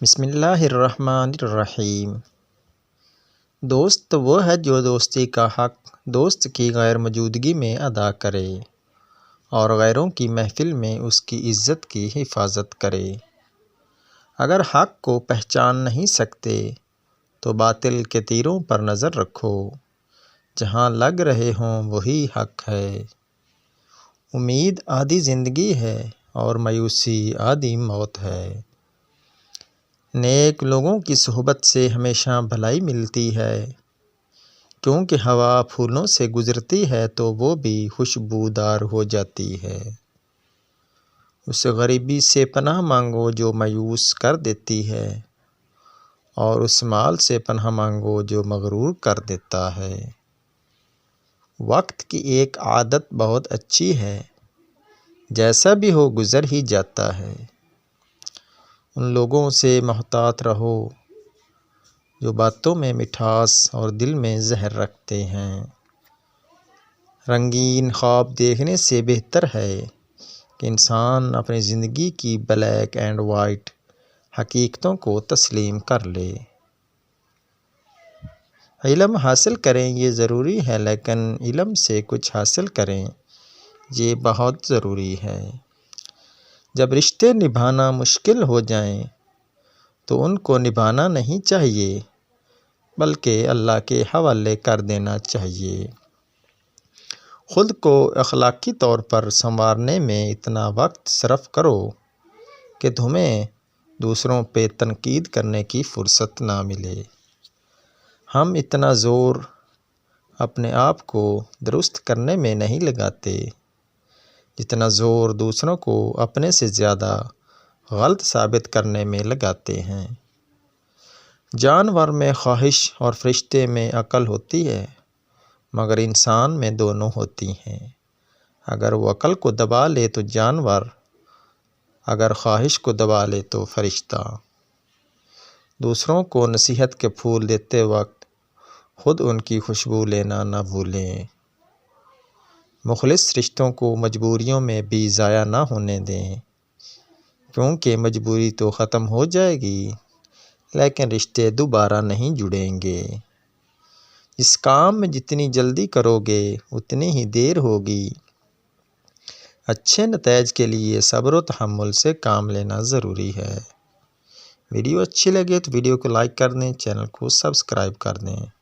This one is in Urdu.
بسم اللہ الرحمن الرحیم۔ دوست وہ ہے جو دوستی کا حق دوست کی غیر موجودگی میں ادا کرے اور غیروں کی محفل میں اس کی عزت کی حفاظت کرے۔ اگر حق کو پہچان نہیں سکتے تو باطل کے تیروں پر نظر رکھو، جہاں لگ رہے ہوں وہی حق ہے۔ امید آدھی زندگی ہے اور مایوسی آدھی موت ہے۔ نیک لوگوں کی صحبت سے ہمیشہ بھلائی ملتی ہے، کیونکہ ہوا پھولوں سے گزرتی ہے تو وہ بھی خوشبودار ہو جاتی ہے۔ اس غریبی سے پناہ مانگو جو مایوس کر دیتی ہے، اور اس مال سے پناہ مانگو جو مغرور کر دیتا ہے۔ وقت کی ایک عادت بہت اچھی ہے، جیسا بھی ہو گزر ہی جاتا ہے۔ ان لوگوں سے محتاط رہو جو باتوں میں مٹھاس اور دل میں زہر رکھتے ہیں۔ رنگین خواب دیکھنے سے بہتر ہے کہ انسان اپنی زندگی کی بلیک اینڈ وائٹ حقیقتوں کو تسلیم کر لے۔ علم حاصل کریں یہ ضروری ہے، لیکن علم سے کچھ حاصل کریں یہ بہت ضروری ہے۔ جب رشتے نبھانا مشکل ہو جائیں تو ان کو نبھانا نہیں چاہیے، بلکہ اللہ کے حوالے کر دینا چاہیے۔ خود کو اخلاقی طور پر سنوارنے میں اتنا وقت صرف کرو کہ تمہیں دوسروں پہ تنقید کرنے کی فرصت نہ ملے۔ ہم اتنا زور اپنے آپ کو درست کرنے میں نہیں لگاتے جتنا زور دوسروں کو اپنے سے زیادہ غلط ثابت کرنے میں لگاتے ہیں۔ جانور میں خواہش اور فرشتے میں عقل ہوتی ہے، مگر انسان میں دونوں ہوتی ہیں۔ اگر وہ عقل کو دبا لے تو جانور، اگر خواہش کو دبا لے تو فرشتہ۔ دوسروں کو نصیحت کے پھول دیتے وقت خود ان کی خوشبو لینا نہ بھولیں۔ مخلص رشتوں کو مجبوریوں میں بھی ضائع نہ ہونے دیں، کیونکہ مجبوری تو ختم ہو جائے گی لیکن رشتے دوبارہ نہیں جڑیں گے۔ اس کام میں جتنی جلدی کرو گے اتنی ہی دیر ہوگی۔ اچھے نتائج کے لیے صبر و تحمل سے کام لینا ضروری ہے۔ ویڈیو اچھی لگے تو ویڈیو کو لائک کر دیں، چینل کو سبسکرائب کر دیں۔